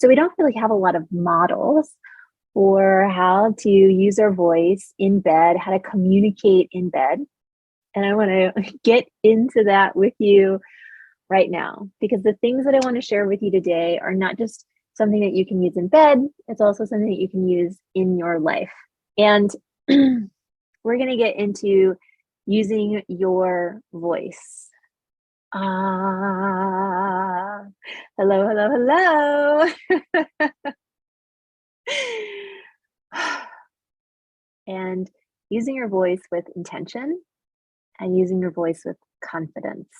So we don't really have a lot of models for how to use our voice in bed, how to communicate in bed. And I want to get into that with you right now, because the things that I want to share with you today are not just something that you can use in bed, it's also something that you can use in your life. And we're going to get into using your voice. Hello, hello, hello. And using your voice with intention and using your voice with confidence.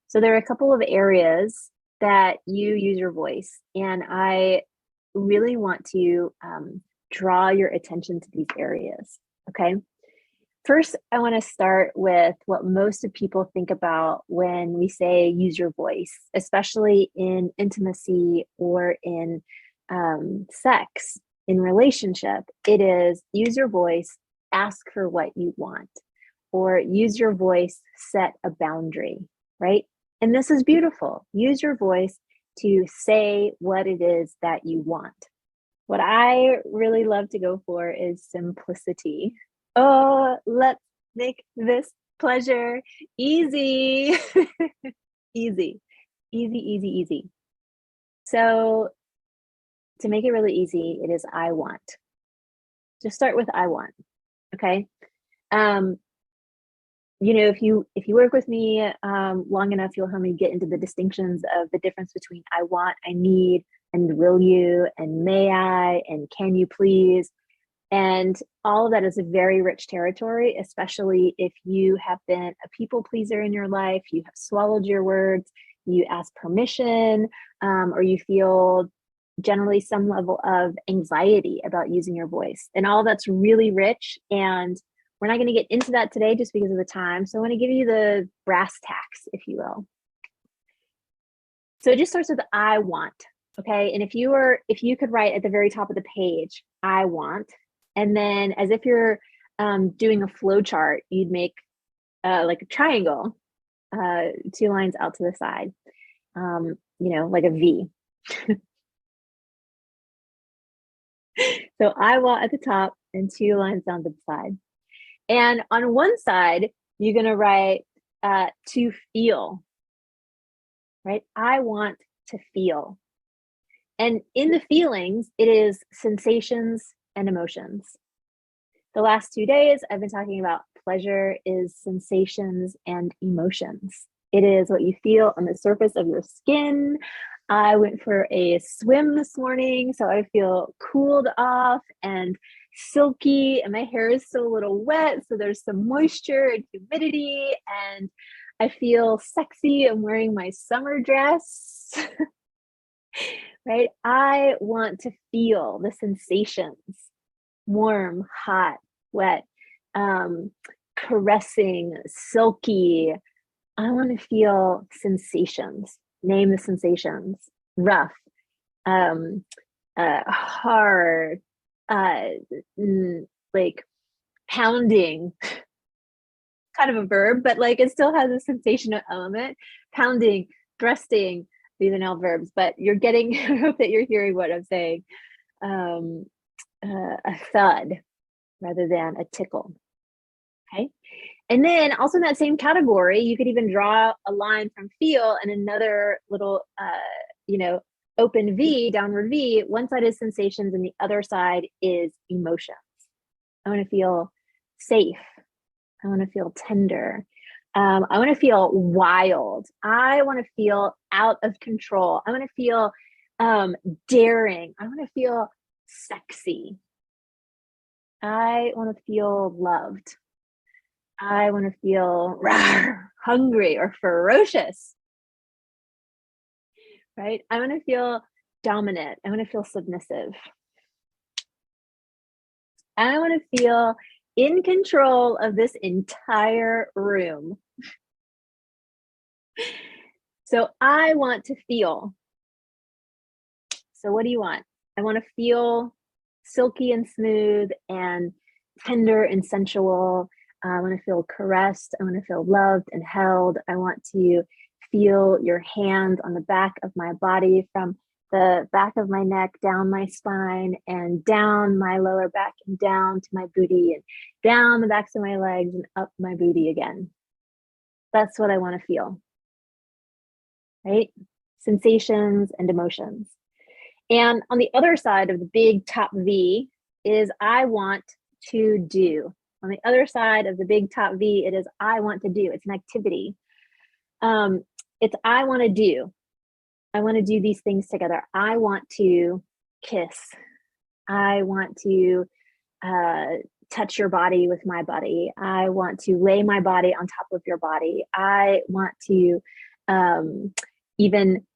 So there are a couple of areas that you use your voice, and I really want to draw your attention to these areas, okay? First, I want to start with what most of people think about when we say use your voice, especially in intimacy or in sex, in relationship. It is use your voice, ask for what you want, or use your voice, set a boundary, right? And this is beautiful. Use your voice to say what it is that you want. What I really love to go for is simplicity. Oh, let's make this pleasure easy. Easy, easy, easy, easy. So to make it really easy, it is I want. Just start with I want, okay? If you work with me long enough, you'll help me get into the distinctions of the difference between I want, I need, and will you, and may I, and can you please. And all of that is a very rich territory, especially if you have been a people pleaser in your life, you have swallowed your words, you ask permission, or you feel generally some level of anxiety about using your voice. And all that's really rich. And we're not going to get into that today just because of the time. So I want to give you the brass tacks, if you will. So it just starts with I want, okay? And if you could write at the very top of the page, I want, and then as if you're doing a flow chart, you'd make like a triangle, 2 lines out to the side, like a V. So I want at the top and 2 lines down to the side. And on one side, you're going to write to feel, right? I want to feel. And in the feelings, it is sensations and emotions. The last 2 days, I've been talking about pleasure is sensations and emotions. It is what you feel on the surface of your skin. I went for a swim this morning, so I feel cooled off and silky, and my hair is still a little wet, so there's some moisture and humidity, and I feel sexy. I'm wearing my summer dress. Right? I want to feel the sensations, warm, hot, wet, caressing, silky. I want to feel sensations. Name the sensations. Rough, hard, like pounding. Kind of a verb, but like it still has a sensational element. Pounding, thrusting. These are now verbs, but you're getting, I hope that you're hearing what I'm saying. A thud rather than a tickle. Okay. And then also in that same category, you could even draw a line from feel and another little, open V, downward V. One side is sensations and the other side is emotions. I want to feel safe. I want to feel tender. I want to feel wild. I want to feel out of control. I want to feel daring. I want to feel sexy. I want to feel loved. I want to feel hungry or ferocious. Right? I want to feel dominant. I want to feel submissive. I want to feel in control of this entire room. So I want to feel. So what do you want? I want to feel silky and smooth and tender and sensual. I want to feel caressed. I want to feel loved and held. I want to feel your hands on the back of my body from the back of my neck, down my spine, and down my lower back, and down to my booty, and down the backs of my legs, and up my booty again. That's what I want to feel, right? Sensations and emotions. And on the other side of the big top V is I want to do. On the other side of the big top V, it is I want to do. It's an activity. It's I want to do. I want to do these things together. I want to kiss. I want to touch your body with my body. I want to lay my body on top of your body. I want to even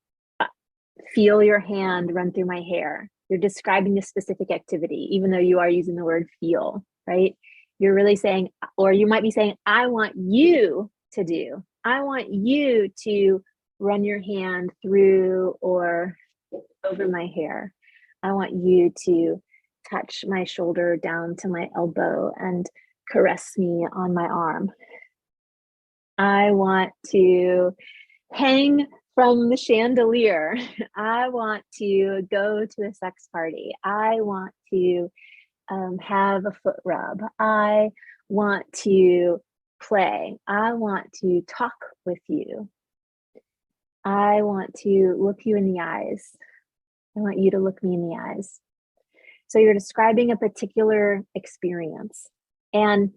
feel your hand run through my hair. You're describing a specific activity, even though you are using the word feel, right? You're really saying, or you might be saying, I want you to do. I want you to run your hand through or over my hair. I want you to touch my shoulder down to my elbow and caress me on my arm. I want to hang from the chandelier. I want to go to a sex party. I want to have a foot rub. I want to play. I want to talk with you. I want to look you in the eyes. I want you to look me in the eyes. So you're describing a particular experience. And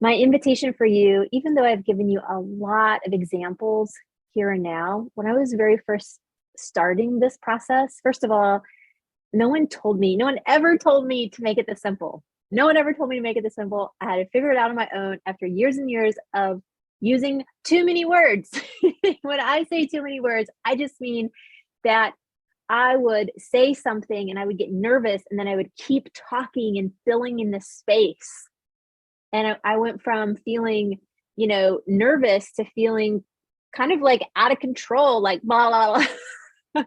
my invitation for you, even though I've given you a lot of examples here and now, when I was very first starting this process, first of all, no one ever told me to make it this simple. No one ever told me to make it this simple. I had to figure it out on my own after years and years of using too many words. When I say too many words, I just mean that I would say something and I would get nervous, and then I would keep talking and filling in the space. And I went from feeling, nervous to feeling kind of like out of control, like blah, blah, blah.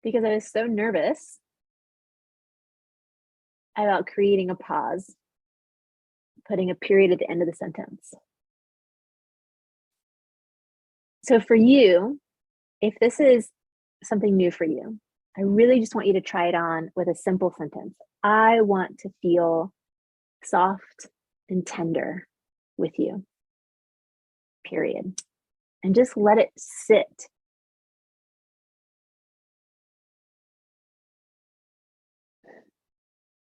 Because I was so nervous about creating a pause, putting a period at the end of the sentence. So for you, if this is something new for you, I really just want you to try it on with a simple sentence. I want to feel soft and tender with you, period. And just let it sit.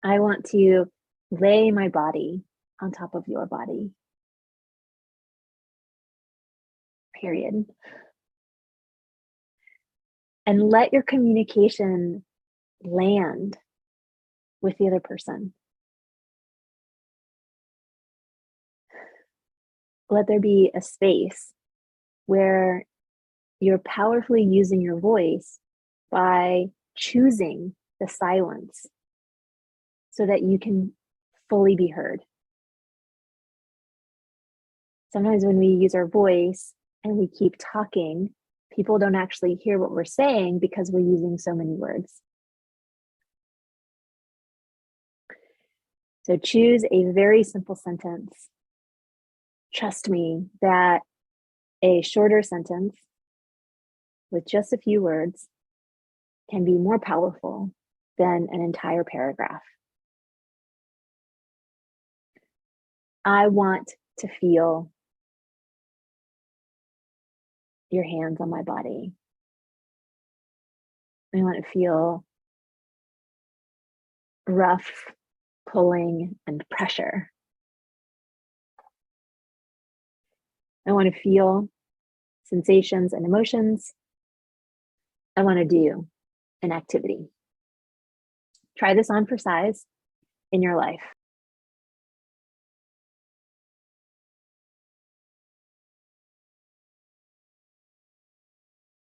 I want to lay my body on top of your body, period. And let your communication land with the other person. Let there be a space where you're powerfully using your voice by choosing the silence so that you can fully be heard. Sometimes when we use our voice and we keep talking, people don't actually hear what we're saying because we're using so many words. So choose a very simple sentence. Trust me that a shorter sentence with just a few words can be more powerful than an entire paragraph. I want to feel your hands on my body. I want to feel rough pulling and pressure. I want to feel sensations and emotions. I want to do an activity. Try this on for size in your life.